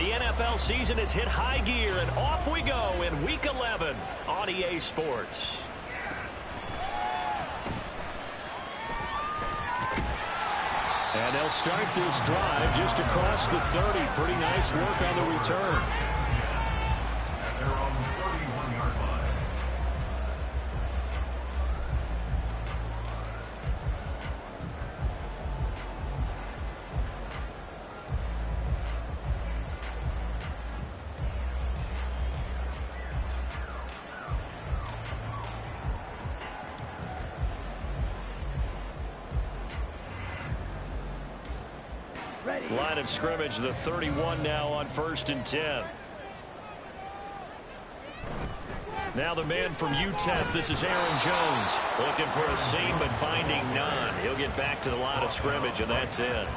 The NFL season has hit high gear, and off we go in Week 11 on EA Sports. And they'll start this drive just across the 30. Pretty nice work on the return. And they're on the 31-yard line. Line of scrimmage, the 31 now on 1st and 10. Now the man from UTEP, this is Aaron Jones. Looking for a seam, but finding none. He'll get back to the line of scrimmage, and that's it.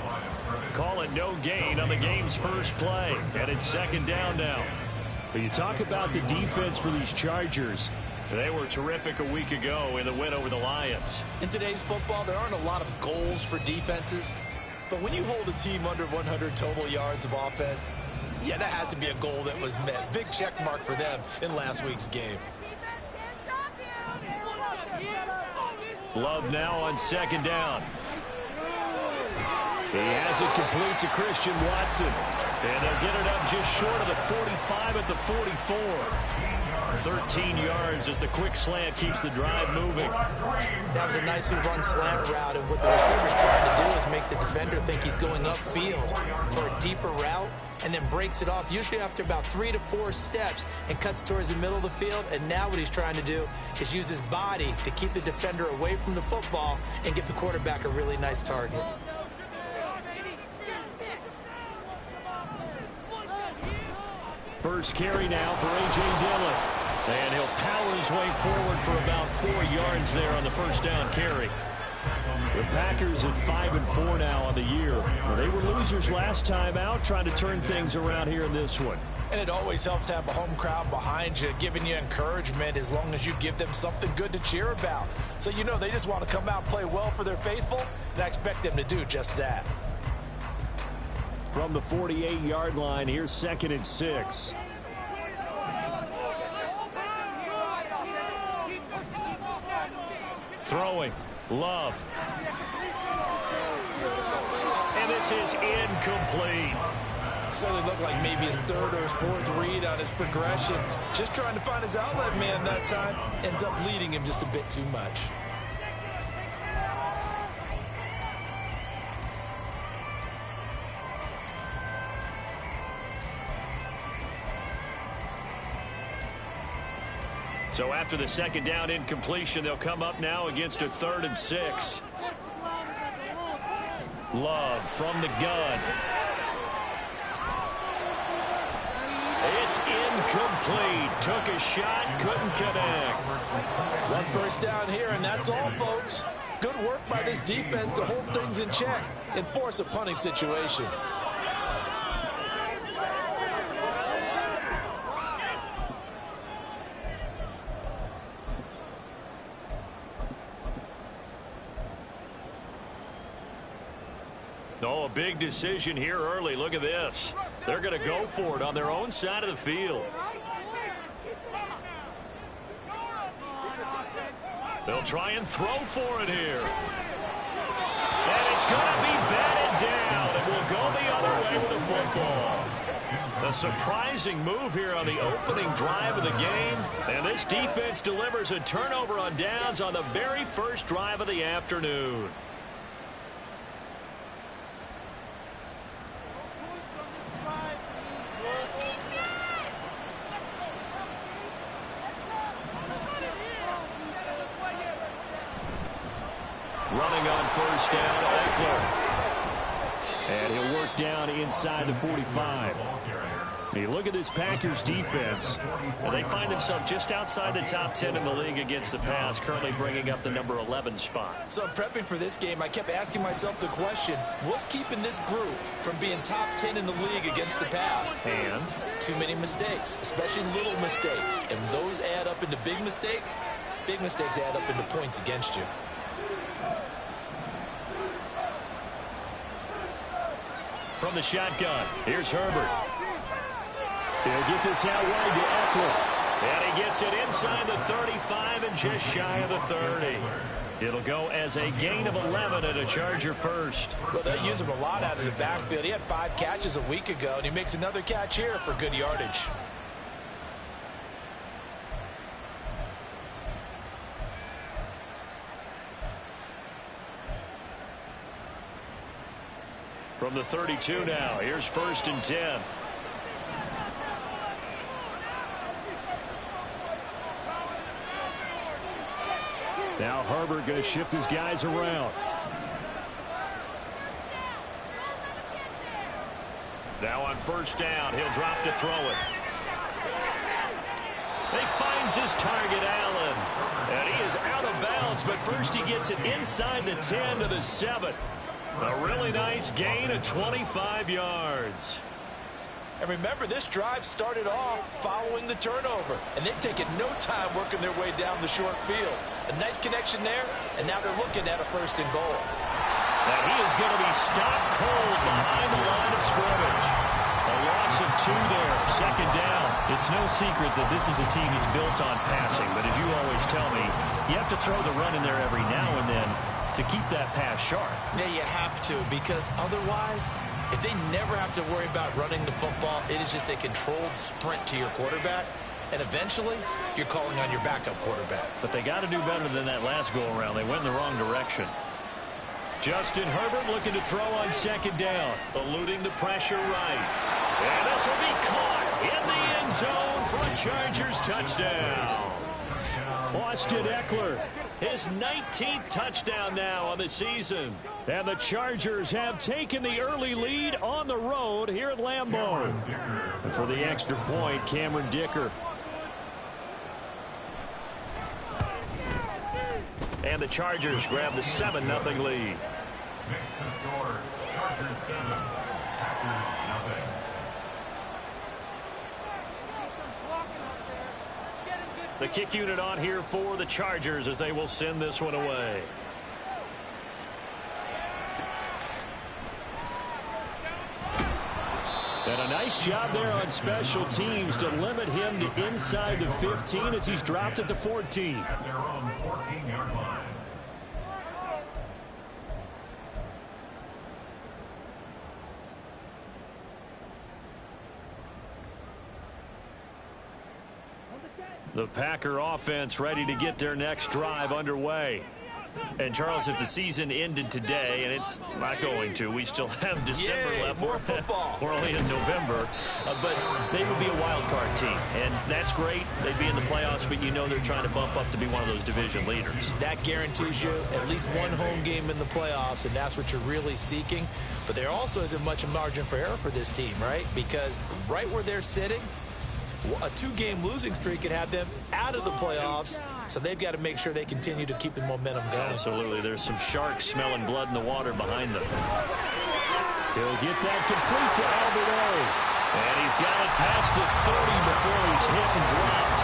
Call it no gain on the game's first play, and it's 2nd down now. But you talk about the defense for these Chargers. They were terrific a week ago in the win over the Lions. In today's football, there aren't a lot of goals for defenses. But when you hold a team under 100 total yards of offense, yeah, that has to be a goal that was met. Big check mark for them in last week's game. Love now on 2nd down. He has it complete to Christian Watson. And they'll get it up just short of the 45 at the 44. 13 yards as the quick slant keeps the drive moving. That was a nicely run slant route, and what the receiver's trying to do is make the defender think he's going upfield for a deeper route, and then breaks it off, usually after about 3 to 4 steps, and cuts towards the middle of the field. And now what he's trying to do is use his body to keep the defender away from the football and give the quarterback a really nice target. First carry now for A.J. Dillon. And he'll power his way forward for about 4 yards there on the first down carry. The Packers at 5-4 now on the year. Well, they were losers last time out, trying to turn things around here in this one. And it always helps to have a home crowd behind you, giving you encouragement as long as you give them something good to cheer about. So you know they just want to come out and play well for their faithful, and I expect them to do just that. From the 48-yard line, here's 2nd and 6. Throwing. Love. And this is incomplete. Certainly looked like maybe his 3rd or his 4th read on his progression. Just trying to find his outlet man that time. Ends up leading him just a bit too much. So after the 2nd down incompletion, they'll come up now against a 3rd and 6. Love from the gun. It's incomplete. Took a shot, couldn't connect. 1 first down here, and that's all, folks. Good work by this defense to hold things in check and force a punting situation. Oh, a big decision here early. Look at this. They're going to go for it on their own side of the field. They'll try and throw for it here. And it's going to be batted down. It will go the other way with the football. A surprising move here on the opening drive of the game. And this defense delivers a turnover on downs on the very first drive of the afternoon. Running on first down, Eckler. And he'll work down inside the 45. You look at this Packers defense, and they find themselves just outside the top 10 in the league against the pass, currently bringing up the number 11 spot. So prepping for this game, I kept asking myself the question, what's keeping this group from being top 10 in the league against the pass? And too many mistakes, especially little mistakes. And those add up into big mistakes. Big mistakes add up into points against you. From the shotgun, here's Herbert. He'll get this out wide to Eckler. And he gets it inside the 35 and just shy of the 30. It'll go as a gain of 11 and a Charger first. Well, they use him a lot out of the backfield. He had 5 catches a week ago, and he makes another catch here for good yardage. From the 32 now, here's 1st and 10. Now Herbert going to shift his guys around. Now on 1st down, he'll drop to throw it. He finds his target, Allen. And he is out of bounds, but first he gets it inside the 10 to the 7. A really nice gain of 25 yards. And remember, this drive started off following the turnover, and they've taken no time working their way down the short field. A nice connection there, and now they're looking at a 1st and goal. And he is going to be stopped cold behind the line of scrimmage. A loss of 2 there, 2nd down. It's no secret that this is a team that's built on passing, but as you always tell me, you have to throw the run in there every now and then to keep that pass sharp. Yeah, you have to, because otherwise, if they never have to worry about running the football, it is just a controlled sprint to your quarterback, and eventually, you're calling on your backup quarterback. But they got to do better than that last go-around. They went in the wrong direction. Justin Herbert looking to throw on 2nd down, eluding the pressure right. And this will be caught in the end zone for a Chargers touchdown. Austin Eckler. His 19th touchdown now on the season. And the Chargers have taken the early lead on the road here at Lambeau. And for the extra point, Cameron Dicker. And the Chargers grab the 7-0 lead. Next to score, Chargers 7, Packers 0. The kick unit on here for the Chargers as they will send this one away. And a nice job there on special teams to limit him to inside the 15 as he's dropped at the 14. At their own 14-yard line. The Packer offense ready to get their next drive underway. And, Charles, if the season ended today, and it's not going to, we still have December left. More football. We're only in November. But they would be a wild card team. And that's great. They'd be in the playoffs, but you know they're trying to bump up to be one of those division leaders. That guarantees you at least one home game in the playoffs, and that's what you're really seeking. But there also isn't much margin for error for this team, right? Because right where they're sitting, a 2-game losing streak could have them out of the playoffs, so they've got to make sure they continue to keep the momentum going. Absolutely. There's some sharks smelling blood in the water behind them. He'll get that complete to Albert O. And he's got it past the 30 before he's hit and dropped.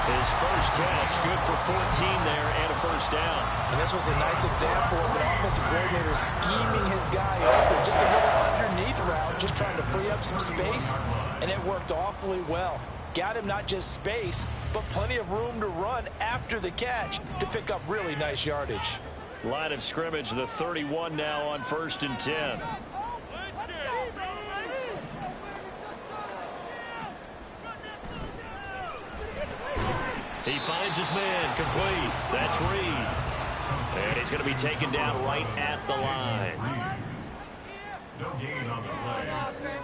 His first catch, good for 14 there and a 1st down. And this was a nice example of an offensive coordinator scheming his guy open, just a little underneath route, just trying to free up some space, and it worked awfully well. Got him not just space, but plenty of room to run after the catch to pick up really nice yardage. Line of scrimmage, the 31 now on 1st and 10. He finds his man, complete. That's Reed. And he's going to be taken down right at the line. No gain on the play.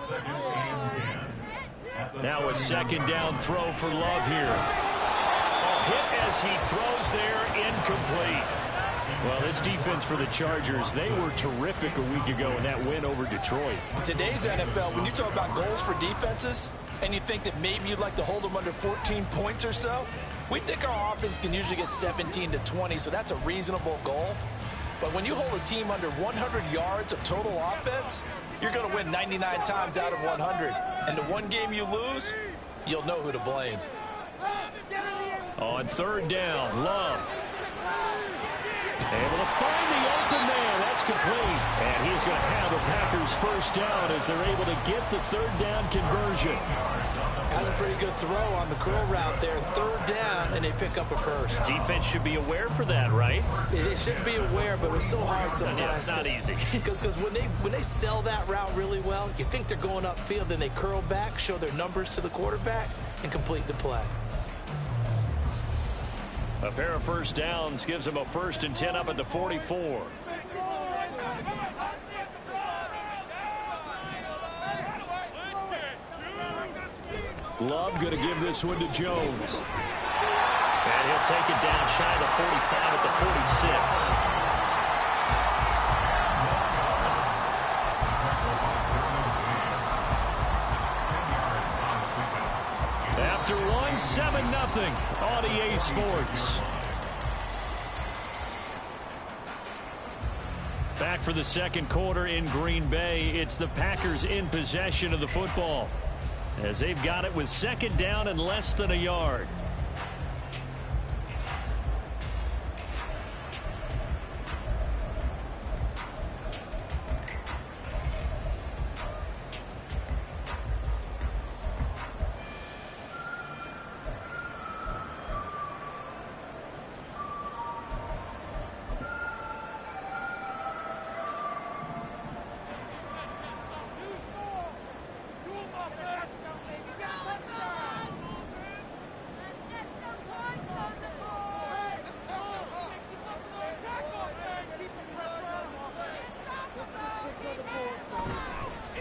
2nd and 10. Now a 2nd down throw for Love here. A hit as he throws there, incomplete. Well, this defense for the Chargers, they were terrific a week ago in that win over Detroit. In today's NFL, when you talk about goals for defenses, and you think that maybe you'd like to hold them under 14 points or so, we think our offense can usually get 17 to 20, so that's a reasonable goal. But when you hold a team under 100 yards of total offense, you're going to win 99 times out of 100. And the one game you lose, you'll know who to blame. On 3rd down, Love. Able to find the open man. That's complete. And he's going to have a Packers first down as they're able to get the third down conversion. That's a pretty good throw on the curl route there. Third down, and they pick up a first. Defense should be aware for that, right? They should be aware, but it's so hard sometimes. Yeah, it's not easy. Because when they sell that route really well, you think they're going upfield, then they curl back, show their numbers to the quarterback, and complete the play. A pair of first downs gives them a 1st and 10 up at the 44. Love going to give this one to Jones. And he'll take it down shy of the 45 at the 46. After one, 7-0 on EA Sports. Back for the second quarter in Green Bay. It's the Packers in possession of the football, as they've got it with second down and less than a yard.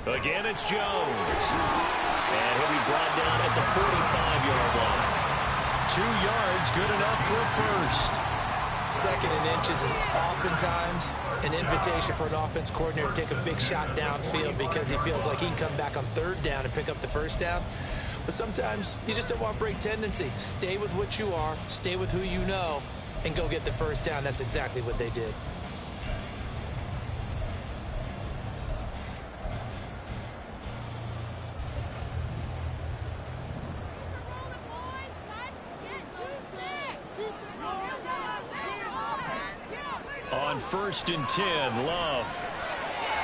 Again, it's Jones. And he'll be brought down at the 45-yard line. 2 yards, good enough for a first. 2nd and inches is oftentimes an invitation for an offense coordinator to take a big shot downfield because he feels like he can come back on 3rd down and pick up the first down. But sometimes you just don't want break tendency. Stay with what you are, stay with who you know, and go get the first down. That's exactly what they did. On 1st and 10, Love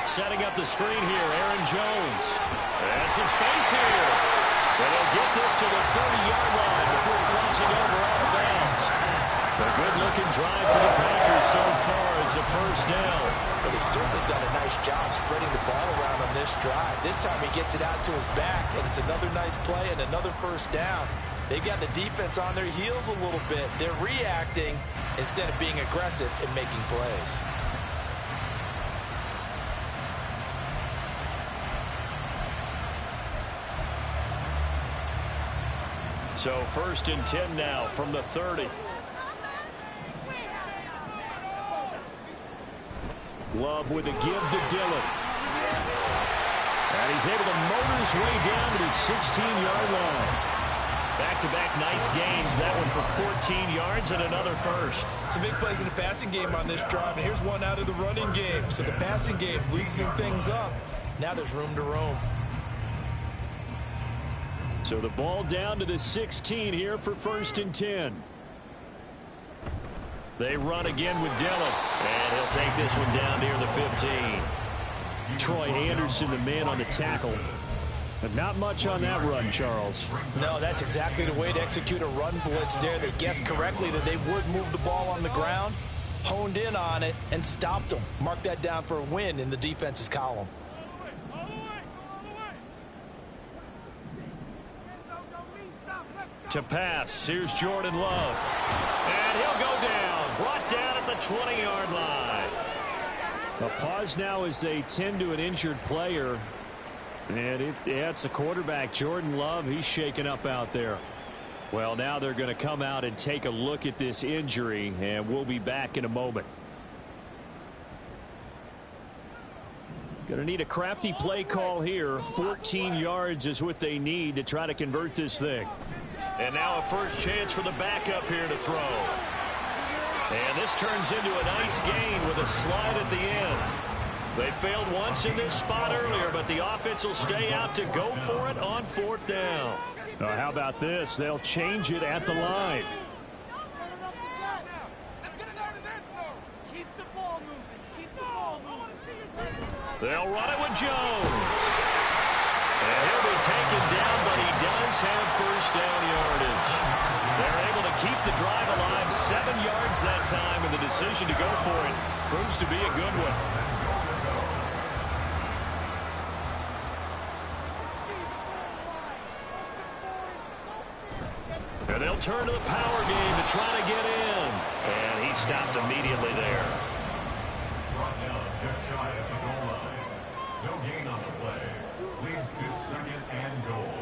setting up the screen here. Aaron Jones has some space here, but he'll get this to the 30-yard line before crossing over out of bounds. A good-looking drive for the Packers so far. It's a first down. But they've certainly done a nice job spreading the ball around on this drive. This time he gets it out to his back, and it's another nice play and another first down. They've got the defense on their heels a little bit. They're reacting instead of being aggressive and making plays. So 1st and 10 now from the 30. Love with a give to Dillon. And he's able to motor his way down to the 16-yard line. Back-to-back nice gains. That one for 14 yards and another first. Some big plays in the passing game on this drive, and here's one out of the running game. So the passing game loosening things up. Now there's room to roam. So the ball down to the 16 here for 1st and 10. They run again with Dillon, and he'll take this one down near the 15. Troy Anderson, the man on the tackle. But not much on that run, Charles. No, that's exactly the way to execute a run blitz there. They guessed correctly that they would move the ball on the ground, honed in on it, and stopped them. Mark that down for a win in the defense's column. To pass, here's Jordan Love. And he'll go down, brought down at the 20-yard line. A pause now as they tend to an injured player. And it's a quarterback, Jordan Love. He's shaken up out there. Well, now they're going to come out and take a look at this injury, and we'll be back in a moment. Going to need a crafty play call here. 14 yards is what they need to try to convert this thing. And now a first chance for the backup here to throw. And this turns into a nice gain with a slide at the end. They failed once in this spot earlier, but the offense will stay out to go for it on 4th down. How about this? They'll change it at the line. Keep the ball moving. Keep the ball moving. They'll run it with Jones. And he'll be taken down, but he does have first down yardage. They're able to keep the drive alive, 7 yards that time, and the decision to go for it proves to be a good one. And they'll turn to the power game to try to get in. And he stopped immediately there. Brought down just shy of the goal line. No gain on the play. Leads to 2nd and goal.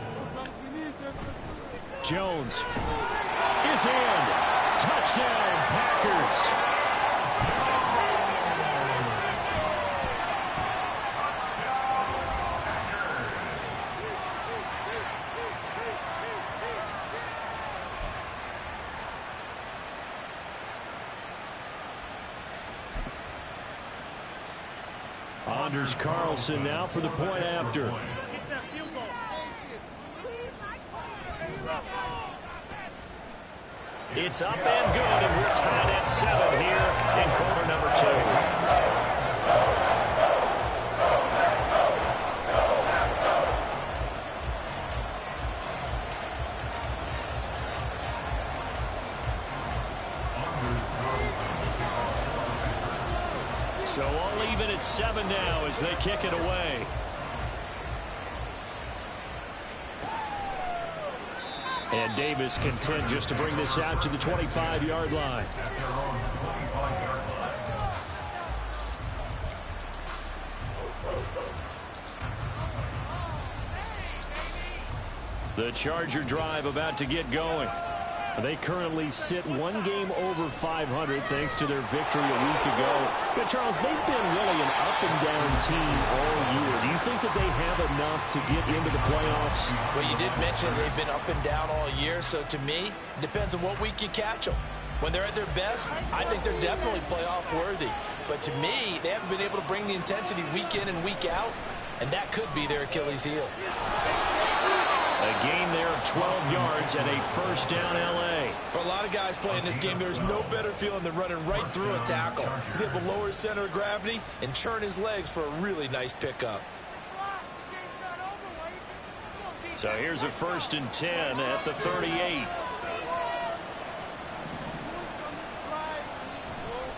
Jones is in. Touchdown, Packers. Anders Carlson now for the point after. It's up and good, and we're tied at 7 here in quarter number 2. So all even at 7 now as they kick it away. And Davis content just to bring this out to the 25-yard line. At their own 25-yard line. The Charger drive about to get going. They currently sit 1 game over 500 thanks to their victory a week ago. But, Charles, they've been really an up-and-down team all year. Do you think that they have enough to get into the playoffs? Well, you did mention they've been up and down all year, so to me, it depends on what week you catch them. When they're at their best, I think they're definitely playoff worthy. But to me, they haven't been able to bring the intensity week in and week out, and that could be their Achilles heel. A gain there of 12 yards and a first down L.A. For a lot of guys playing this game, there's no better feeling than running right through a tackle. He's able to lower his center of gravity and churn his legs for a really nice pickup. So here's a 1st and 10 at the 38.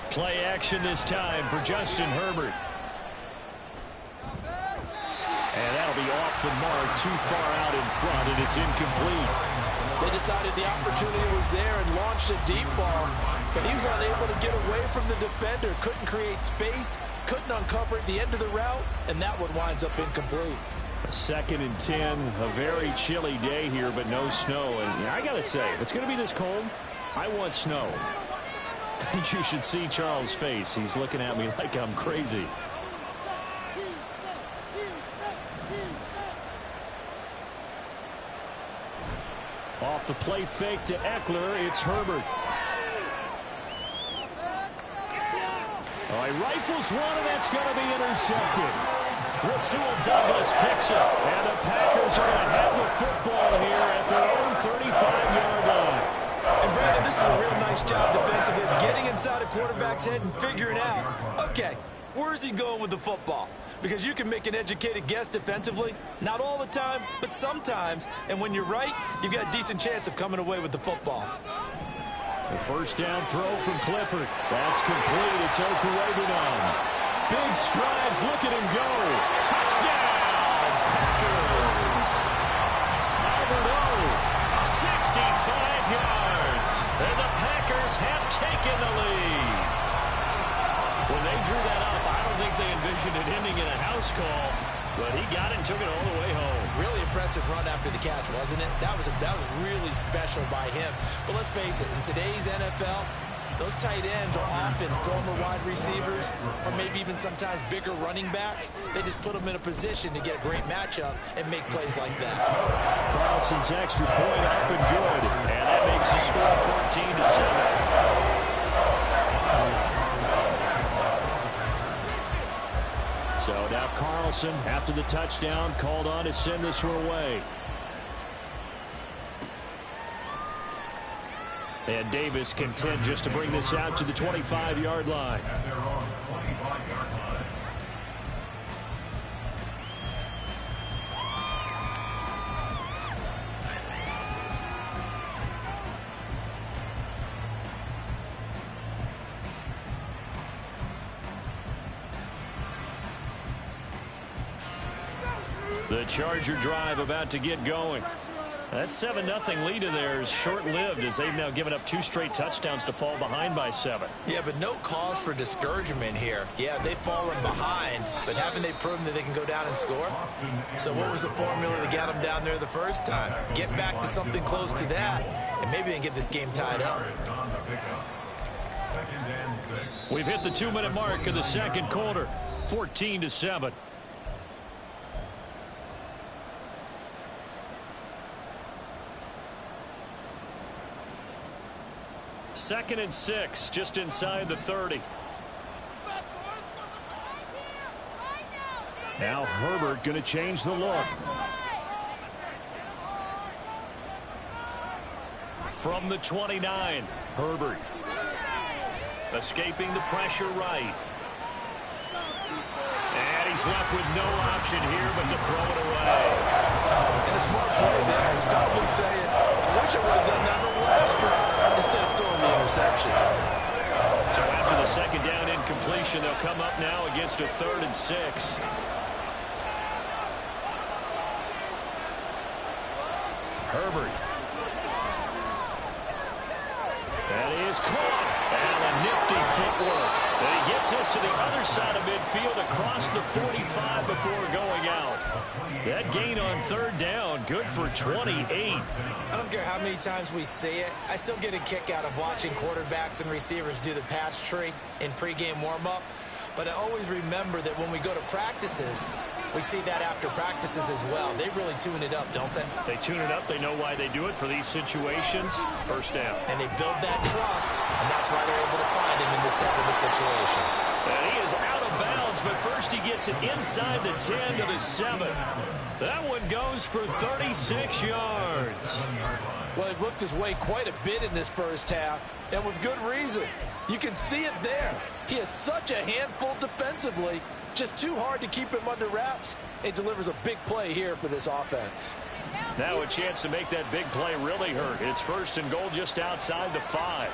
Play action this time for Justin Herbert. And that'll be off the mark, too far out in front, and it's incomplete. They decided the opportunity was there and launched a deep ball, but he was unable to get away from the defender, couldn't create space, couldn't uncover at the end of the route, and that one winds up incomplete. 2nd and 10, a very chilly day here, but no snow. And I got to say, if it's going to be this cold, I want snow. You should see Charles' face. He's looking at me like I'm crazy. Off the play fake to Eckler, it's Herbert. He rifles one, and that's going to be intercepted. Rasul Douglas picks it, and the Packers are going to have the football here at their own 35-yard line. And Brandon, this is a real nice job defensively of getting inside a quarterback's head and figuring out, okay, where's he going with the football? Because you can make an educated guess defensively, not all the time, but sometimes. And when you're right, you've got a decent chance of coming away with the football. The first down throw from Clifford. That's complete. It's Okurebunon. Big strides. Look at him go. Touchdown, Packers. Albert O, 65 yards. And the Packers have taken the lead. When they drew that up, I don't think they envisioned it ending in a house call, but he got it and took it all the way home. Really impressive run after the catch, wasn't it? That was really special by him. But let's face it, in today's NFL, those tight ends are often former wide receivers or maybe even sometimes bigger running backs. They just put them in a position to get a great matchup and make plays like that. Carlson's extra point up and good, and that makes the score 14-7. So now Carlson, after the touchdown, called on to send this one away. And Davis content just to bring this out to the 25-yard line. At their own 25-yard line. The Charger drive about to get going. That 7-0 lead of theirs short-lived as they've now given up 2 straight touchdowns to fall behind by 7. Yeah, but no cause for discouragement here. Yeah, they've fallen behind, but haven't they proven that they can go down and score? So what was the formula that got them down there the first time? Get back to something close to that, and maybe they can get this game tied up. We've hit the 2-minute mark of the second quarter, 14-7. Second and 6, just inside the 30. Now Herbert going to change the look. From the 29, Herbert. Escaping the pressure right. And he's left with no option here but to throw it away. And a smart play there. He's probably saying, I wish I would have done that in the last drive instead of throwing the interception. So after the second down incompletion, they'll come up now against a 3rd and 6. Herbert. That is caught. And a nifty footwork. And he gets us to the other side of midfield across the 45 before going out. That gain on 3rd down, good for 28. I don't care how many times we see it. I still get a kick out of watching quarterbacks and receivers do the pass tree in pregame warm-up. But I always remember that when we go to practices, we see that after practices as well. They really tune it up, don't they? They tune it up. They know why they do it for these situations. First down. And they build that trust, and that's why they're able to find him in this type of a situation. And he is out of bounds, but first he gets it inside the 10 to the 7. That one goes for 36 yards. Well, he looked his way quite a bit in this first half, and with good reason. You can see it there. He is such a handful defensively. Just too hard to keep him under wraps. It delivers a big play here for this offense. Now a chance to make that big play really hurt. It's 1st and goal just outside the 5.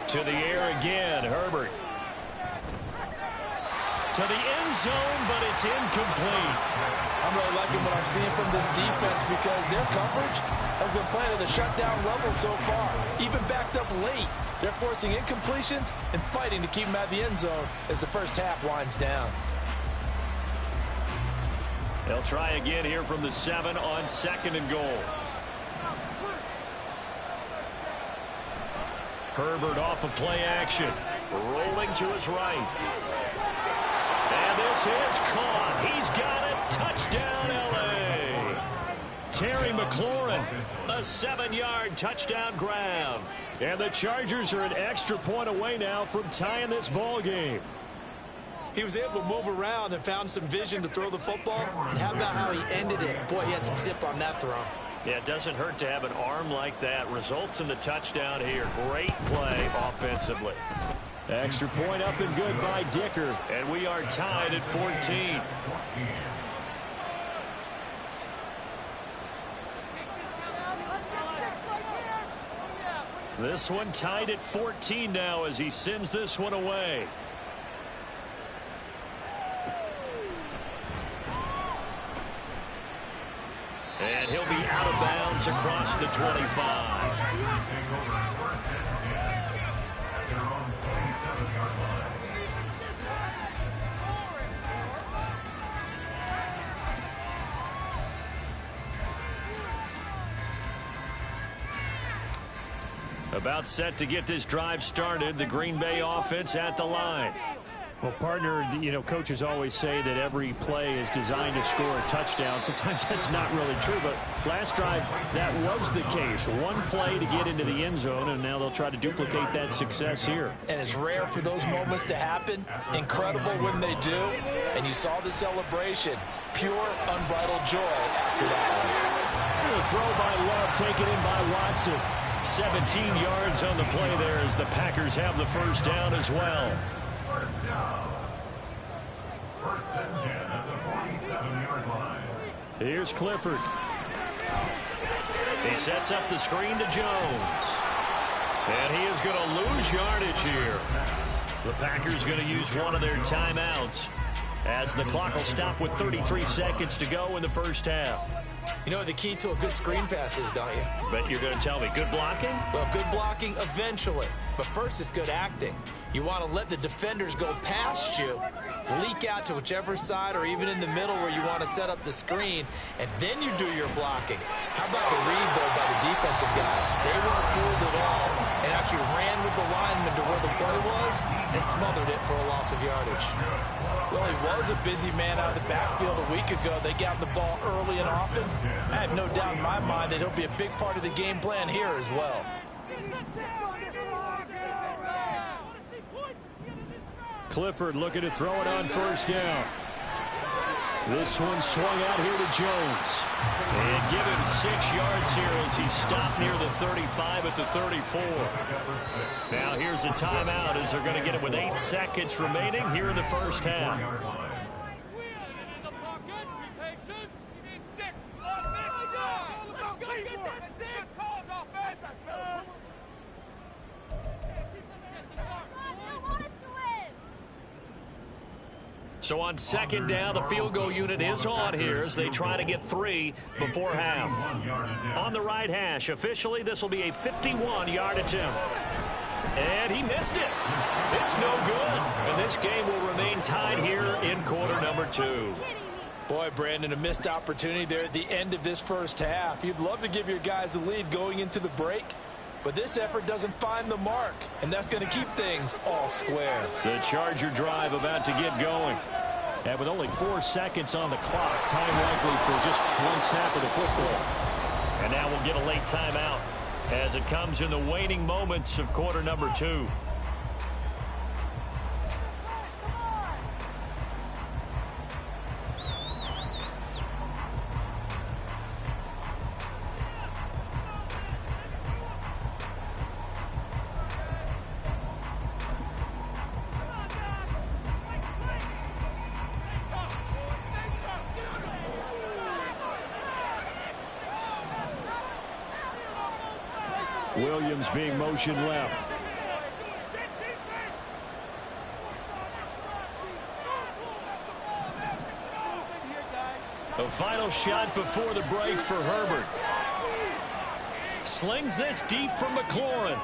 To the air again, Herbert. To the end zone, but it's incomplete. I'm really liking what I'm seeing from this defense because their coverage has been playing at a shutdown level so far. Even backed up late, they're forcing incompletions and fighting to keep them out of the end zone as the first half winds down. They'll try again here from the 7 on 2nd and goal. Herbert off of play action. Rolling to his right. And this is caught. He's got it. Touchdown, L.A. Terry McLaurin, a 7-yard touchdown grab. And the Chargers are an extra point away now from tying this ball game. He was able to move around and found some vision to throw the football. And how about how he ended it? Boy, he had some zip on that throw. Yeah, it doesn't hurt to have an arm like that. Results in the touchdown here. Great play offensively. Extra point up and good by Dicker. And we are tied at 14. This one tied at 14 now as he sends this one away. And he'll be out of bounds across the 25. About set to get this drive started. The Green Bay offense at the line. Well, partner, you know, coaches always say that every play is designed to score a touchdown. Sometimes that's not really true, but last drive, that was the case. One play to get into the end zone, and now they'll try to duplicate that success here. And it's rare for those moments to happen. Incredible when they do. And you saw the celebration. Pure, unbridled joy after that one. The throw by Love, taken in by Watson. 17 yards on the play there as the Packers have the first down as well. First down. 1st and 10 at the 47-yard line. Here's Clifford. He sets up the screen to Jones. And he is going to lose yardage here. The Packers going to use one of their timeouts as the clock will stop with 33 seconds to go in the first half. You know what the key to a good screen pass is, don't you? Bet you're going to tell me good blocking? Well, good blocking eventually. But first it's good acting. You want to let the defenders go past you, leak out to whichever side or even in the middle where you want to set up the screen, and then you do your blocking. How about the read, though, by the defensive guys? They weren't fooled at all and actually ran with the lineman to where the play was and smothered it for a loss of yardage. Well, he was a busy man out of the backfield a week ago. They got the ball early and often. I have no doubt in my mind that he'll be a big part of the game plan here as well. Clifford looking to throw it on first down. This one swung out here to Jones. And give him 6 yards here as he stopped near the 35 at the 34. Now here's a timeout as they're going to get it with 8 seconds remaining here in the first half. So on second down, the field goal unit is on here as they try to get 3 before half. On the right hash, officially this will be a 51-yard attempt. And he missed it. It's no good. And this game will remain tied here in quarter number 2. Boy, Brandon, a missed opportunity there at the end of this first half. You'd love to give your guys the lead going into the break, but this effort doesn't find the mark, and that's going to keep things all square. The Charger drive about to get going. And with only 4 seconds on the clock, time likely for just one snap of the football. And now we'll get a late timeout as it comes in the waning moments of quarter number 2. Williams being motioned left. The final shot before the break for Herbert. Slings this deep from McLaurin.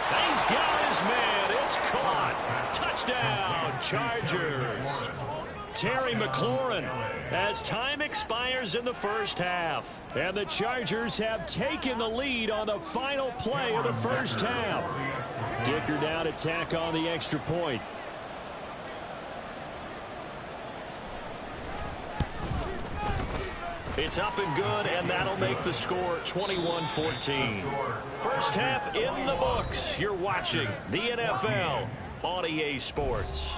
He's got his man. It's caught. Touchdown, Chargers. Terry McLaurin as time expires in the first half. And the Chargers have taken the lead on the final play of the first half. Dicker down to tack on the extra point. It's up and good, and that'll make the score 21-14. First half in the books. You're watching the NFL on EA Sports.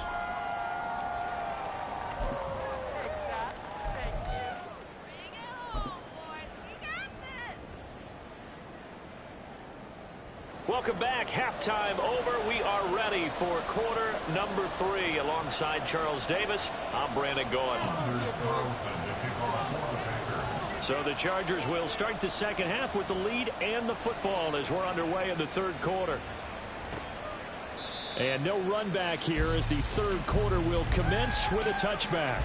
Welcome back. Halftime over. We are ready for quarter number 3. Alongside Charles Davis, I'm Brandon Gaudin. So the Chargers will start the second half with the lead and the football as we're underway in the third quarter. And no run back here as the third quarter will commence with a touchback.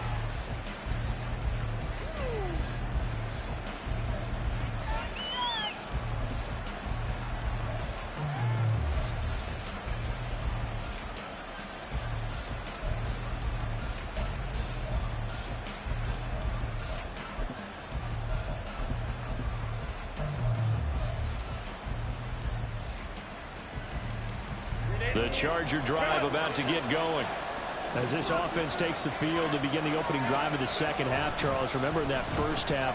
The Charger drive about to get going. As this offense takes the field to begin the opening drive of the second half, Charles, remember in that first half,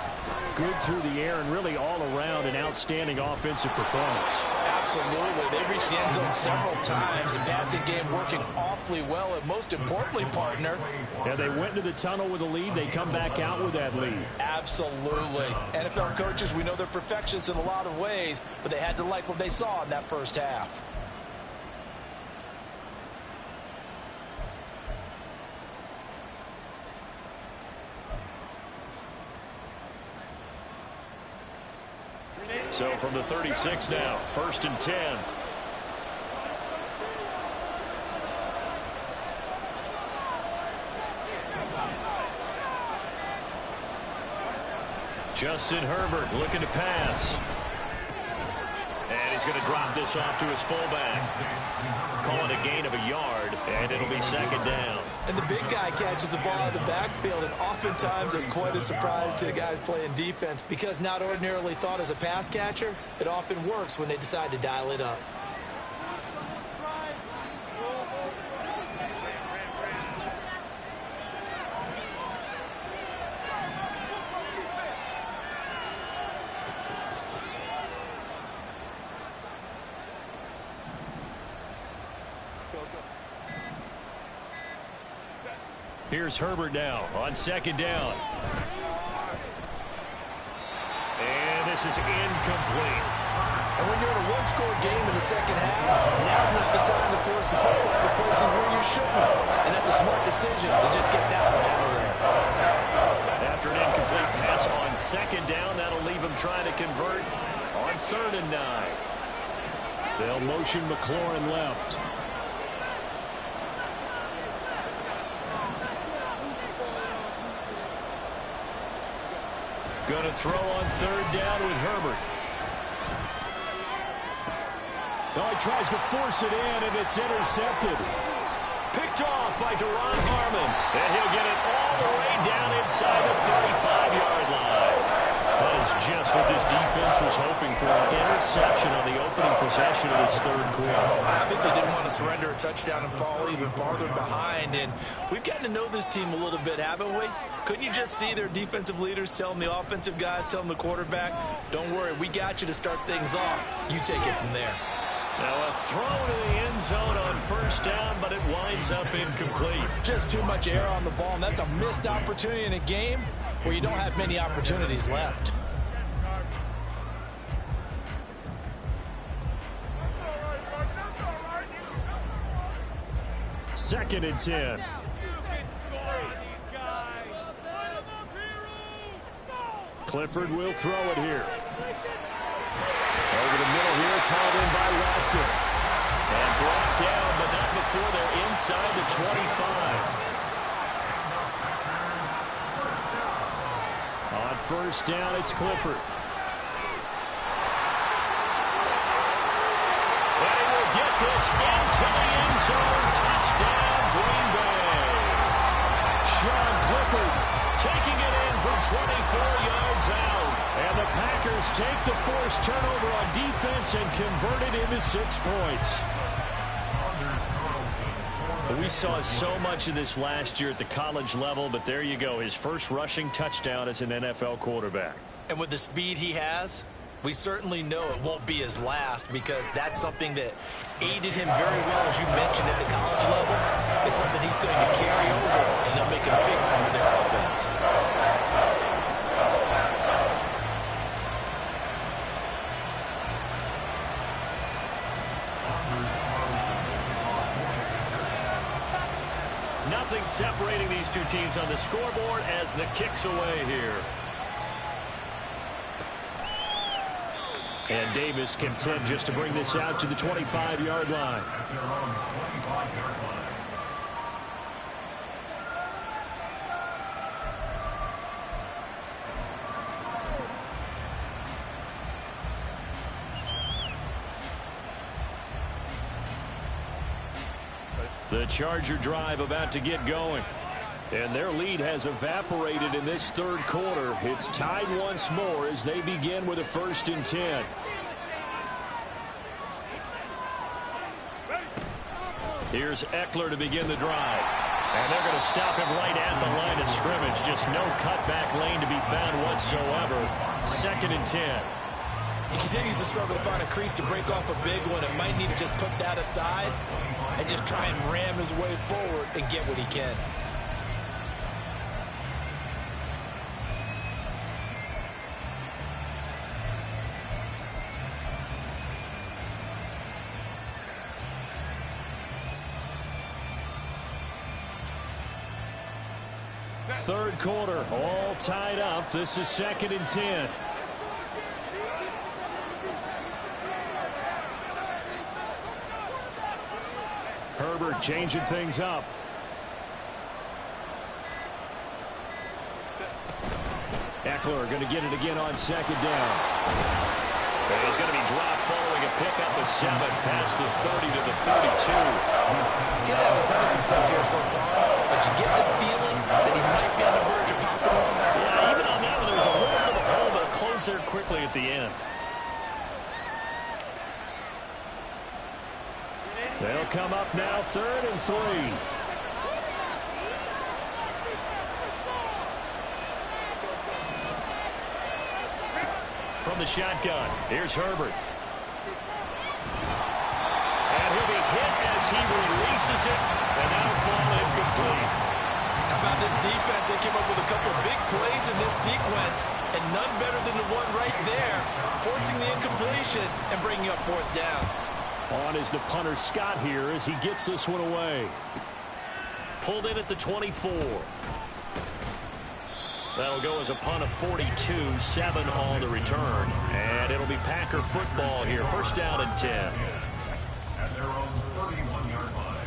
good through the air and really all around an outstanding offensive performance. Absolutely. They reached the end zone several times. The passing game working awfully well, and most importantly, partner. Yeah, they went into the tunnel with a lead. They come back out with that lead. Absolutely. NFL coaches, we know they're perfectionists in a lot of ways, but they had to like what they saw in that first half. So from the 36 now, 1st and 10. Justin Herbert looking to pass. And he's going to drop this off to his fullback. Call it a gain of a yard, and it'll be 2nd down. And the big guy catches the ball in the backfield, and oftentimes it's quite a surprise to the guys playing defense because not ordinarily thought as a pass catcher, it often works when they decide to dial it up. Here's Herbert now on 2nd down. And this is incomplete. And when you're in a one-score game in the second half, now's not the time to force the football to places where you shouldn't. And that's a smart decision to just get that one out of there. After an incomplete pass on 2nd down, that'll leave him trying to convert on 3rd and 9. They'll motion McLaurin left. Going to throw on 3rd down with Herbert. Oh, he tries to force it in, and it's intercepted. Picked off by Duron Harmon. And he'll get it all the way down inside the 35-yard line. That is just what this defense was hoping for, an interception on the opening possession of this 3rd quarter. Obviously didn't want to surrender a touchdown and fall even farther behind. And we've gotten to know this team a little bit, haven't we? Couldn't you just see their defensive leaders telling the offensive guys, telling the quarterback, don't worry, we got you to start things off. You take it from there. Now a throw to the end zone on 1st down, but it winds up incomplete. Just too much air on the ball, and that's a missed opportunity in a game where you don't have many opportunities left. Second and 10. Clifford will throw it here. Over the middle here, it's hauled in by Watson. And brought down, but not before they're inside the 25. On 1st down, it's Clifford. And he will get this into the end zone. Touchdown, Green Bay. Sean Clifford taking it in from 24 yards out. And the Packers take the forced turnover on defense and convert it into 6 points. We saw so much of this last year at the college level, but there you go, his first rushing touchdown as an NFL quarterback. And with the speed he has, we certainly know it won't be his last because that's something that aided him very well, as you mentioned, at the college level. It's something he's going to carry over, and they'll make it a big part of their offense. Nothing separating these two teams on the scoreboard as the kick's away here. And Davis content just to bring this out to the 25-yard line. The Charger drive about to get going. And their lead has evaporated in this 3rd quarter. It's tied once more as they begin with a 1st and 10. Here's Eckler to begin the drive. And they're going to stop him right at the line of scrimmage. Just no cutback lane to be found whatsoever. 2nd and 10. He continues to struggle to find a crease to break off a big one and might need to just put that aside and just try and ram his way forward and get what he can. Third quarter, all tied up. This is 2nd and 10. Herbert changing things up. Eckler going to get it again on second down. And he's going to be dropped following a pickup of 7 past the 30 to the 32. He's having a ton of success here so far, but you get the feeling that he might be on the verge of popping one. Yeah, even on that one, there was a little bit of a hole, but it closed there quickly at the end. They'll come up now, 3rd and 3. From the shotgun, here's Herbert. And he'll be hit as he releases it, and that'll fall incomplete. How about this defense? They came up with a couple of big plays in this sequence, and none better than the one right there, forcing the incompletion and bringing up 4th down. On is the punter Scott here as he gets this one away. Pulled in at the 24. That'll go as a punt of 42, 7 on the return. And it'll be Packer football here. 1st down and 10. At their own 31-yard line.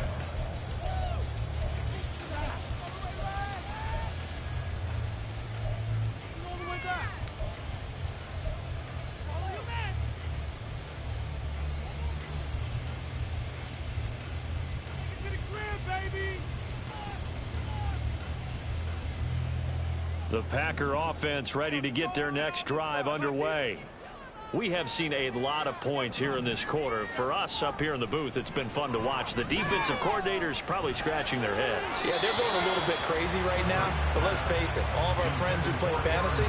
The Packer offense ready to get their next drive underway. We have seen a lot of points here in this quarter. For us up here in the booth, it's been fun to watch. The defensive coordinators probably scratching their heads. Yeah, they're going a little bit crazy right now, but let's face it, all of our friends who play fantasy,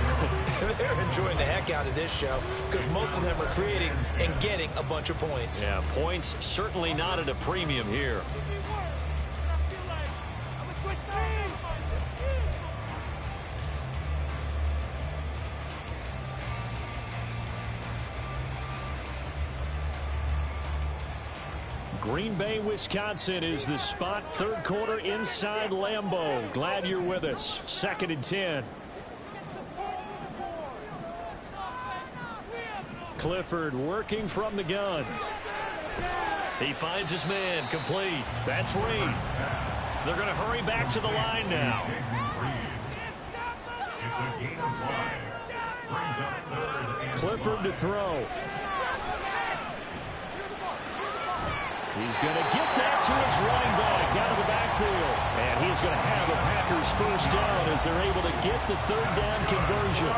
they're enjoying the heck out of this show because most of them are creating and getting a bunch of points. Yeah, points certainly not at a premium here. Green Bay, Wisconsin is the spot. 3rd quarter inside Lambeau. Glad you're with us. 2nd and 10. Clifford working from the gun. He finds his man, complete. That's Reed. They're going to hurry back to the line now. It's a gain of 5. Brings up 3rd and Clifford to throw. He's going to get that to his running back out of the backfield. And he's going to have the Packers 1st down as they're able to get the 3rd down conversion.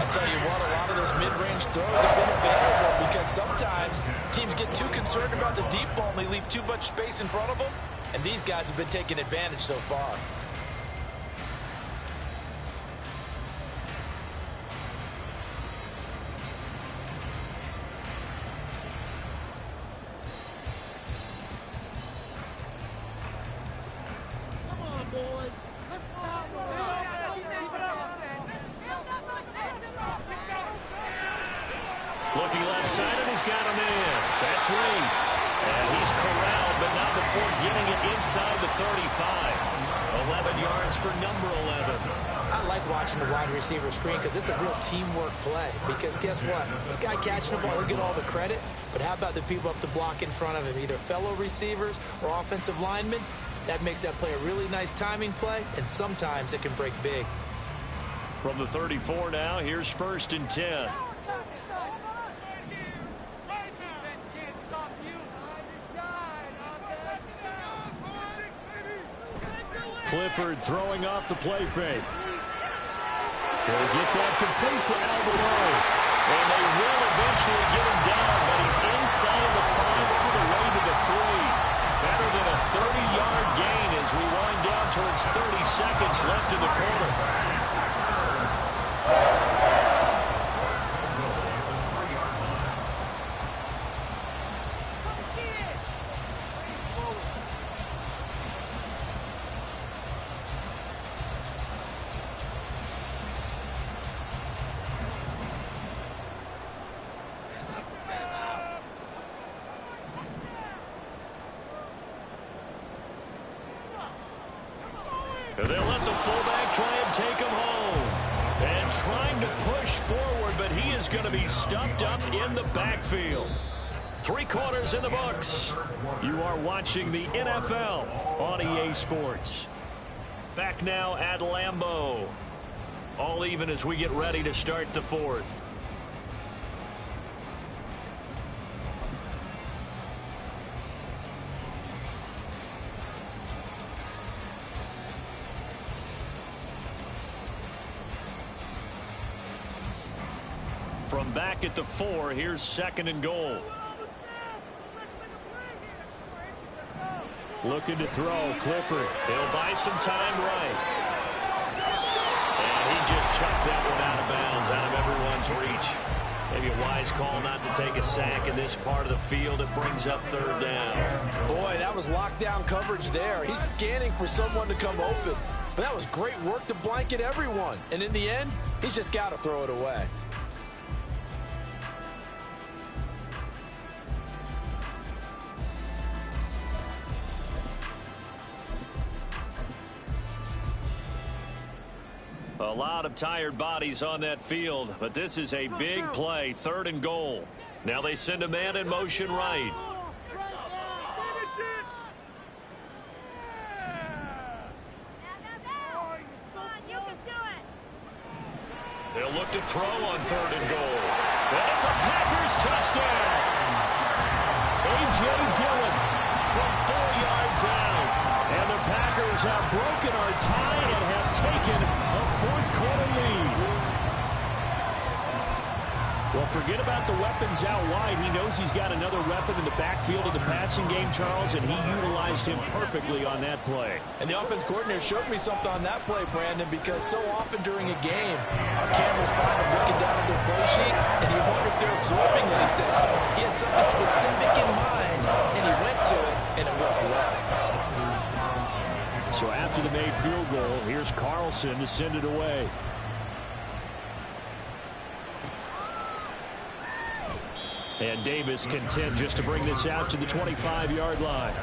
I'll tell you what, a lot of those mid-range throws have been available because sometimes teams get too concerned about the deep ball and they leave too much space in front of them. And these guys have been taking advantage so far. Looking left side, and he's got a man. That's Reed. And he's corralled, but not before getting it inside the 35. 11 yards for number 11. I like watching the wide receiver screen because it's a real teamwork play. Because guess what? The guy catching the ball, he'll get all the credit. But how about the people up to block in front of him, either fellow receivers or offensive linemen? That makes that play a really nice timing play, and sometimes it can break big. From the 34 now, here's 1st and 10. Clifford throwing off the play fake. They'll get that complete to Alvarado. And they will eventually get him down, but he's inside the 5 all the way to the 3. Better than a 30-yard gain as we wind down towards 30 seconds left in the quarter. They'll let the fullback try and take him home. And trying to push forward, but he is going to be stuffed up in the backfield. 3 quarters in the books. You are watching the NFL on EA Sports. Back now at Lambeau. All even as we get ready to start the 4th. From back at the 4, here's 2nd and goal. Looking to throw, Clifford. He'll buy some time right. And he just chucked that one out of bounds, out of everyone's reach. Maybe a wise call not to take a sack in this part of the field. It brings up 3rd down. Boy, that was lockdown coverage there. He's scanning for someone to come open. But that was great work to blanket everyone. And in the end, he's just got to throw it away. A lot of tired bodies on that field, but this is a big play, 3rd and goal. Now they send a man in motion right. They'll look to throw on 3rd and goal. And it's a Packers touchdown. A.J. Dillon from 4 yards out. And the Packers have broken our tie and have taken a 4th quarter lead. Well, forget about the weapons out wide. He knows he's got another weapon in the backfield of the passing game, Charles, and he utilized him perfectly on that play. And the offense coordinator showed me something on that play, Brandon, because so often during a game, our cameras find them looking down at their play sheets, and you wonder if they're absorbing anything. He had something specific in mind, and he went to it, and it worked well. So after the made field goal, here's Carlson to send it away. And Davis content just to bring this out to the 25-yard line.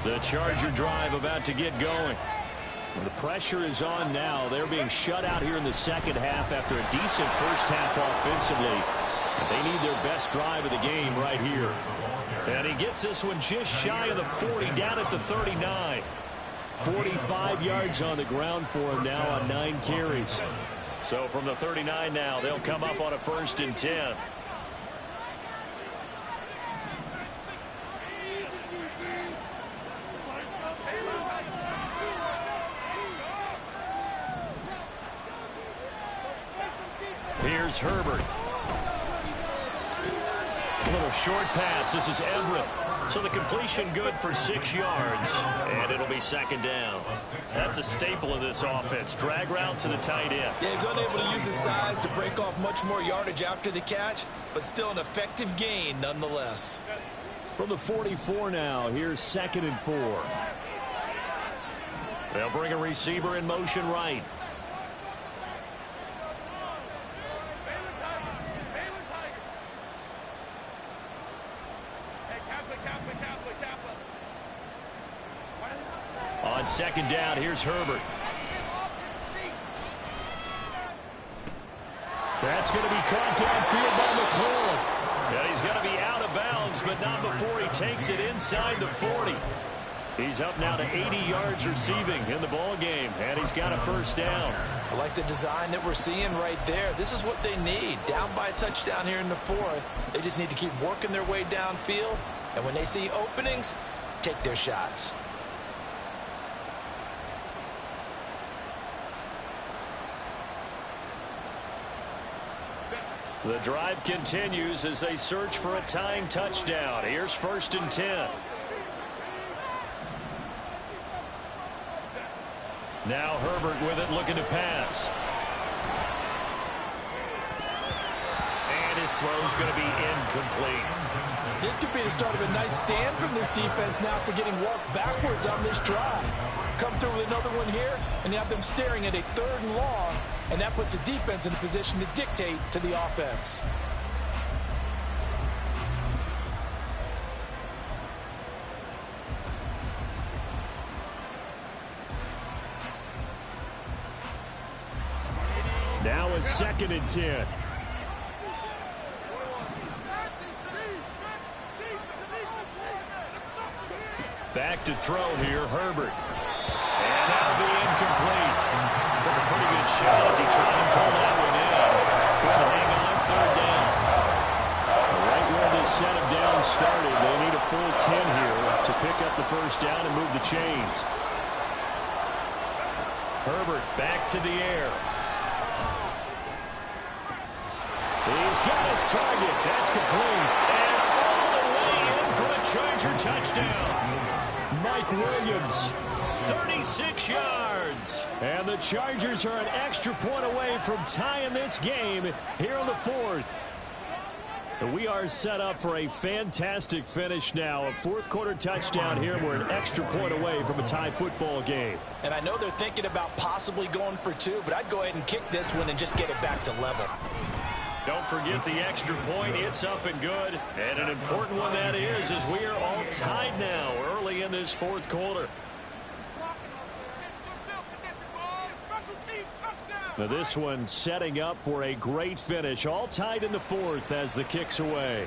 The Charger drive about to get going. The pressure is on now. They're being shut out here in the second half after a decent first half offensively. They need their best drive of the game right here. And he gets this one just shy of the 40, down at the 39. 45 yards on the ground for him now on 9 carries. So from the 39 now, they'll come up on a 1st and 10. Here's Herbert. A little short pass. This is Everett. So the completion good for 6 yards. And it'll be 2nd down. That's a staple of this offense. Drag route to the tight end. Yeah, he's unable to use his size to break off much more yardage after the catch, but still an effective gain nonetheless. From the 44 now, here's 2nd and 4. They'll bring a receiver in motion right. On 2nd down, here's Herbert. That's going to be caught downfield by McLaurin. And he's going to be out of bounds, but not before he takes it inside the 40. He's up now to 80 yards receiving in the ball game, and he's got a 1st down. I like the design that we're seeing right there. This is what they need. Down by a touchdown here in the 4th. They just need to keep working their way downfield, and when they see openings, take their shots. The drive continues as they search for a tying touchdown. Here's 1st and 10. Now Herbert with it, looking to pass. And his throw's going to be incomplete. This could be the start of a nice stand from this defense now for getting walked backwards on this drive. Come through with another one here, and you have them staring at a 3rd and long, and that puts the defense in a position to dictate to the offense. Now a 2nd and 10. Back to throw here, Herbert. And that'll be incomplete. Took a pretty good shot as he tried to pull that one in. Couldn't hang on 3rd down. Right where this set of downs started, they need a full 10 here to pick up the 1st down and move the chains. Herbert back to the air. He's got his target. That's complete. And all the way in for a Charger touchdown. Mike Williams, 36 yards. And the Chargers are an extra point away from tying this game here in the 4th. We are set up for a fantastic finish now. A 4th quarter touchdown here. We're an extra point away from a tie football game. And I know they're thinking about possibly going for 2, but I'd go ahead and kick this one and just get it back to level. Don't forget the extra point. It's up and good. And an important one that is, as we are all tied now early in this 4th quarter. Now this one setting up for a great finish. All tied in the 4th as the kick's away.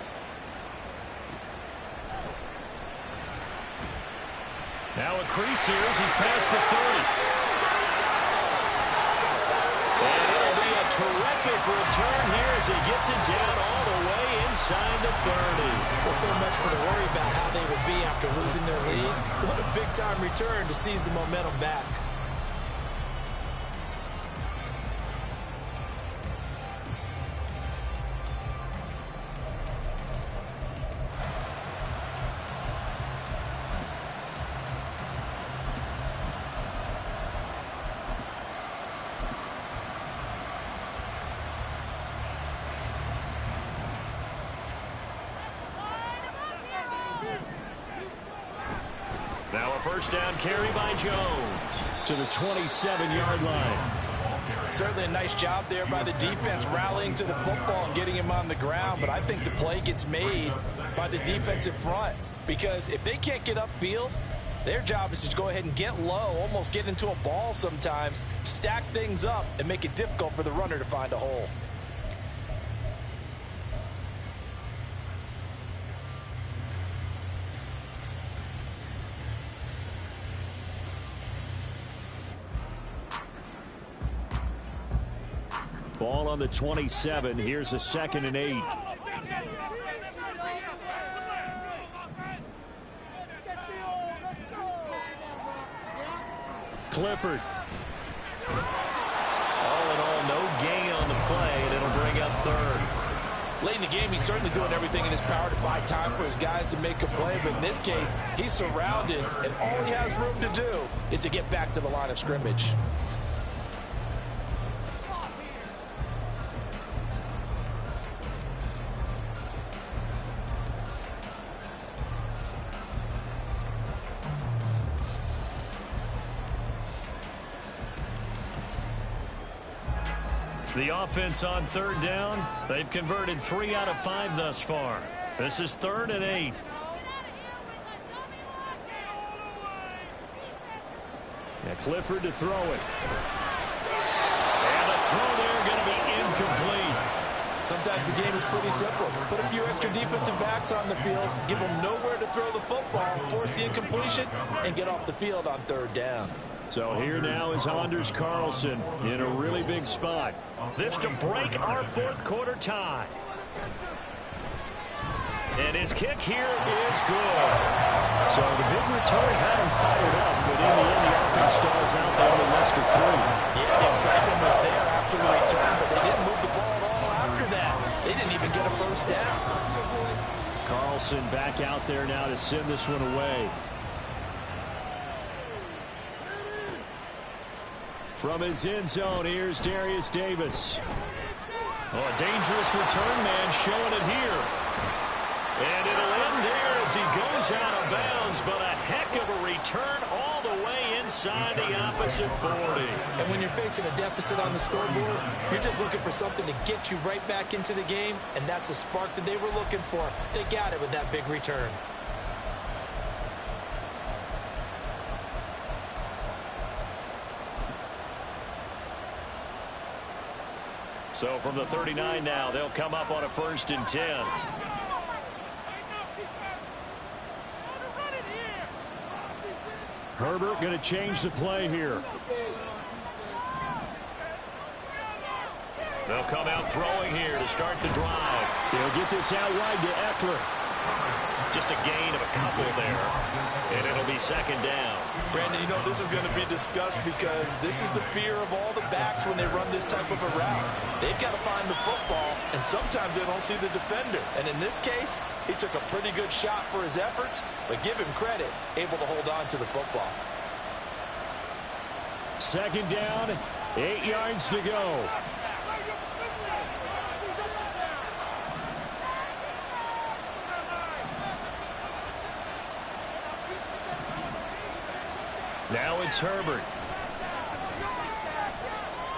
Now a crease here as he's past the 30. And it'll be a terrific return here as he gets it down all the way inside the 30. Well, so much for the worry about how they would be after losing their lead. What a big-time return to seize the momentum back. Now a 1st down carry by Jones to the 27-yard line. Certainly a nice job there by the defense rallying to the football and getting him on the ground, but I think the play gets made by the defensive front because if they can't get upfield, their job is to go ahead and get low, almost get into a ball sometimes, stack things up, and make it difficult for the runner to find a hole. Ball on the 27. Here's a 2nd and 8. Clifford. All in all, no gain on the play, and it'll bring up 3rd. Late in the game, he's certainly doing everything in his power to buy time for his guys to make a play, but in this case, he's surrounded, and all he has room to do is to get back to the line of scrimmage. The offense on 3rd down, they've converted 3 out of 5 thus far. This is 3rd and 8. And Clifford to throw it. And the throw there going to be incomplete. Sometimes the game is pretty simple. Put a few extra defensive backs on the field, give them nowhere to throw the football, force the incompletion, and get off the field on 3rd down. So here now is Anders Carlson in a really big spot. This to break our 4th quarter tie. And his kick here is good. So the big return had him fired up, but in the end the offense stalls out there on Lester 3. Yeah, the excitement was there after the return, but they didn't move the ball at all after that. They didn't even get a 1st down. Carlson back out there now to send this one away. From his end zone, here's Darius Davis. Oh, a dangerous return man showing it here. And it'll end there as he goes out of bounds, but a heck of a return all the way inside the opposite 40. And when you're facing a deficit on the scoreboard, you're just looking for something to get you right back into the game, and that's the spark that they were looking for. They got it with that big return. So from the 39 now, they'll come up on a 1st and 10. Herbert going to change the play here. They'll come out throwing here to start the drive. They'll get this out wide to Eckler. Just a gain of a couple there, and it'll be 2nd down. Brandon, you know this is going to be discussed because this is the fear of all the backs when they run this type of a route. They've got to find the football, and sometimes they don't see the defender. And in this case, he took a pretty good shot for his efforts, but give him credit, able to hold on to the football. 2nd down, 8 yards to go. Now it's Herbert.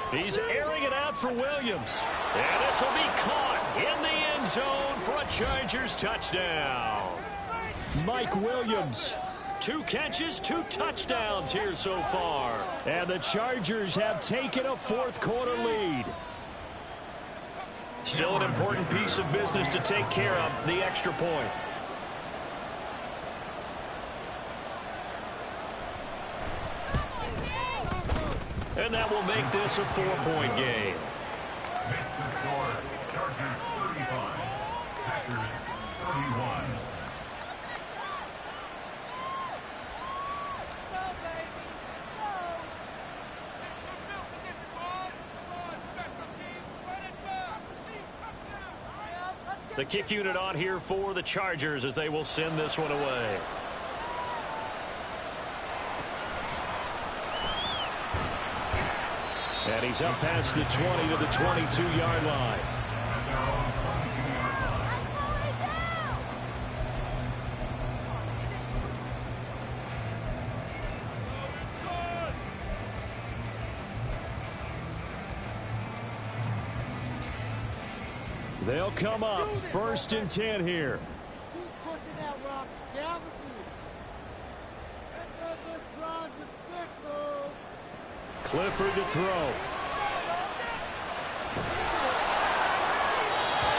He's airing it out for Williams. And this will be caught in the end zone for a Chargers touchdown. Mike Williams. 2 catches, 2 touchdowns here so far. And the Chargers have taken a 4th quarter lead. Still an important piece of business to take care of, the extra point. And that will make this a 4-point game. Makes the score Chargers 35, Packers 31. The kick unit on here for the Chargers as they will send this one away. And he's up past the 20 to the 22-yard line. They'll come up 1st and 10 here. Keep pushing that rock down the field. Let's end this drive with 6. Clifford to throw.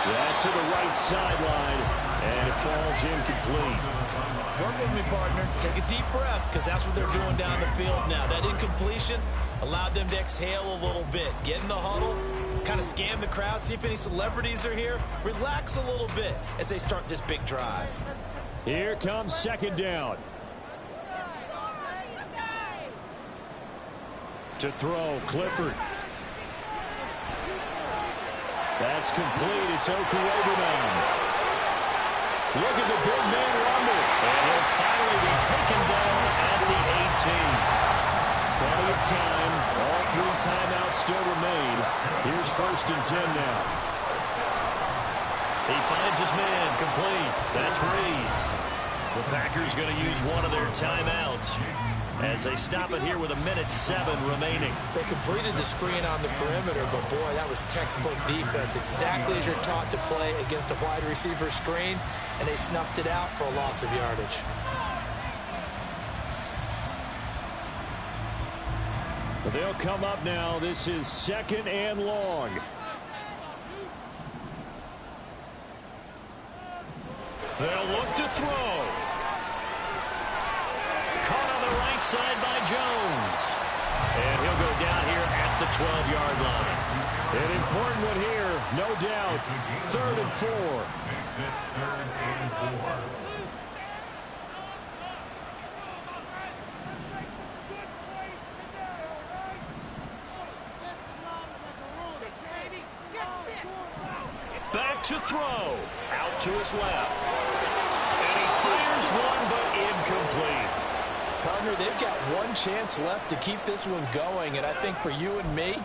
Yeah, to the right sideline, and it falls incomplete. Work with me, partner. Take a deep breath, because that's what they're doing down the field now. That incompletion allowed them to exhale a little bit. Get in the huddle, kind of scan the crowd, see if any celebrities are here. Relax a little bit as they start this big drive. Here comes 2nd down. To throw, Clifford. That's complete. It's Okuwobuman. Look at the big man rumble. And he'll finally be taken down at the 18. Plenty of time. All 3 timeouts still remain. Here's 1st and 10 now. He finds his man complete. That's Reed. The Packers going to use one of their timeouts as they stop it here with 1:07 remaining. They completed the screen on the perimeter, but boy, that was textbook defense. Exactly as you're taught to play against a wide receiver screen, and they snuffed it out for a loss of yardage. But they'll come up now. This is 2nd and long. They'll look to throw. Caught on the right side by Jones. And he'll go down here at the 12-yard line. An important one here, no doubt. 3rd and 4. Makes it 3rd and 4. Back to throw. Out to his left. And he fires one, but incomplete. Partner, they've got one chance left to keep this one going, and I think for you and me,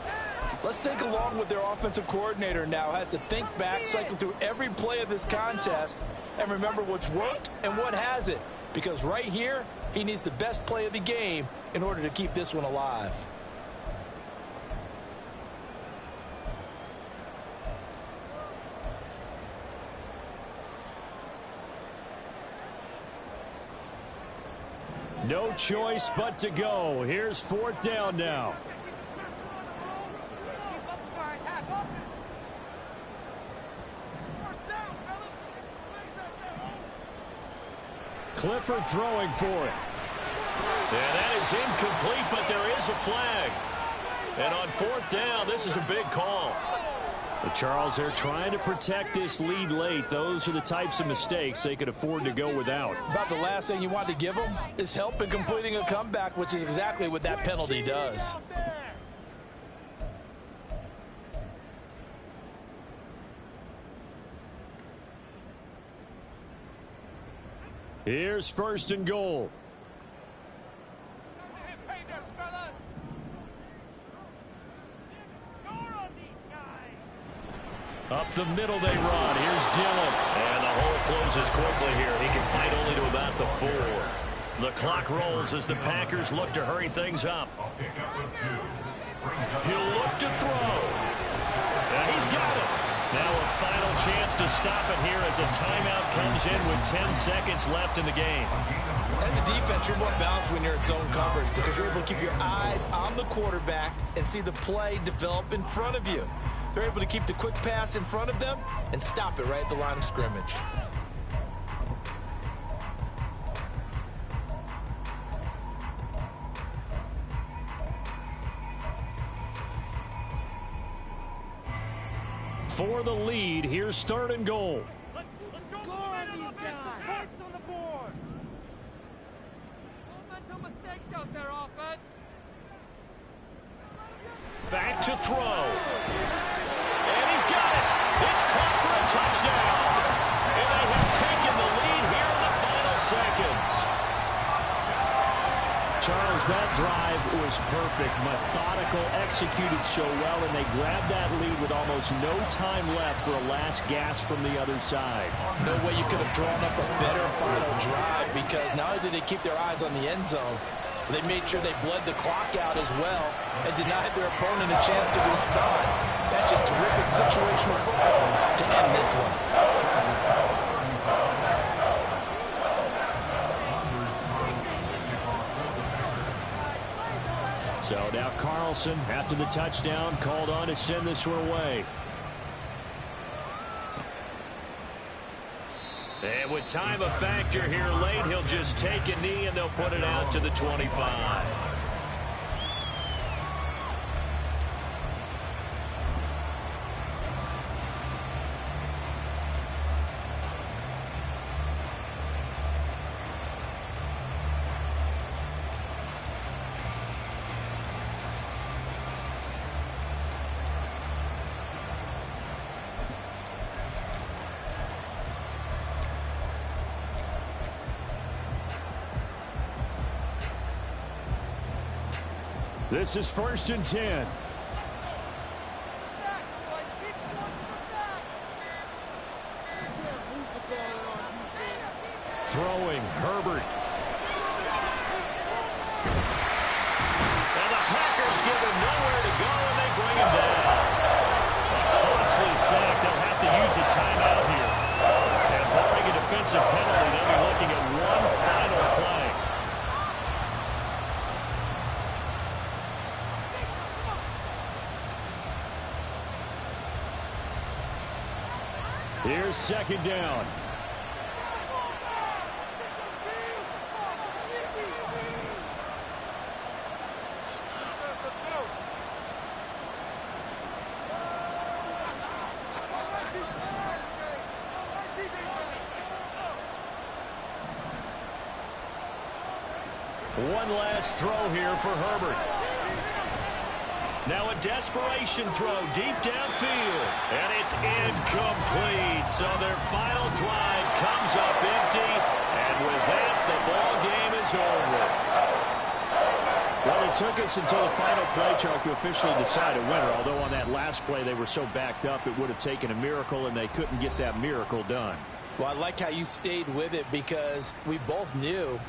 let's think along with their offensive coordinator now. Has to think back, cycle through every play of this contest, and remember what's worked and what hasn't. Because right here, he needs the best play of the game in order to keep this one alive. No choice but to go. Here's 4th down now. Clifford throwing for it. And that is incomplete, but there is a flag. And on fourth down, this is a big call. But Charles, they're trying to protect this lead late. Those are the types of mistakes they could afford to go without. About the last thing you want to give them is help in completing a comeback, which is exactly what that penalty does. Here's first and goal. Up the middle they run. Here's Dillon. And the hole closes quickly here. He can fight only to about the 4. The clock rolls as the Packers look to hurry things up. He'll look to throw. And he's got it. Now a final chance to stop it here as a timeout comes in with 10 seconds left in the game. As a defense, you're more balanced when you're in zone coverage because you're able to keep your eyes on the quarterback and see the play develop in front of you. They're able to keep the quick pass in front of them and stop it right at the line of scrimmage. For the lead, here's third and goal. Let's score on these guys. Points on the board. No mental mistakes out there, offense. Back to throw. And he's got it. It's caught for a touchdown. And they have taken the lead here in the final seconds. Charles, that drive was perfect. Methodical, executed so well, and they grabbed that lead with almost no time left for a last gasp from the other side. No way you could have drawn up a better final drive because not only did they keep their eyes on the end zone, they made sure they bled the clock out as well and denied their opponent a chance to respond. That's just terrific situational football to end this one. So now Carlson, after the touchdown, called on to send this one away. And with time a factor here late, he'll just take a knee and they'll put it out to the 25. This is first and 10. Throwing, Herbert. And the Packers give him nowhere to go, and they bring him down. A costly sack. They'll have to use a timeout here. And barring a defensive penalty, they'll be looking at one final play. Here's second down. One last throw here for Herbert. Now a desperation throw deep downfield. And it's incomplete. So their final drive comes up empty. And with that, the ball game is over. Well, it took us until the final play, Charles, to officially decide a winner. Although on that last play they were so backed up, it would have taken a miracle, and they couldn't get that miracle done. Well, I like how you stayed with it because we both knew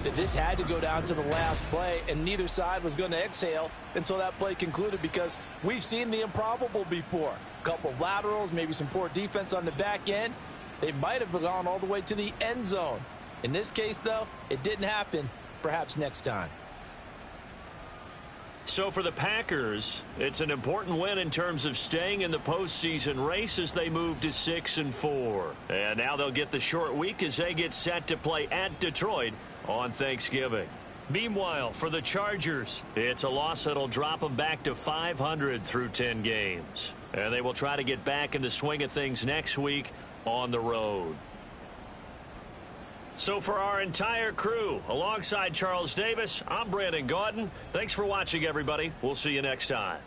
that this had to go down to the last play, and neither side was going to exhale until that play concluded because we've seen the improbable before. A couple of laterals, maybe some poor defense on the back end. They might have gone all the way to the end zone. In this case, though, it didn't happen. Perhaps next time. So for the Packers, it's an important win in terms of staying in the postseason race as they move to 6-4. And now they'll get the short week as they get set to play at Detroit on Thanksgiving. Meanwhile, for the Chargers, it's a loss that'll drop them back to 500 through 10 games. And they will try to get back in the swing of things next week on the road. So for our entire crew, alongside Charles Davis, I'm Brandon Gaudin. Thanks for watching, everybody. We'll see you next time.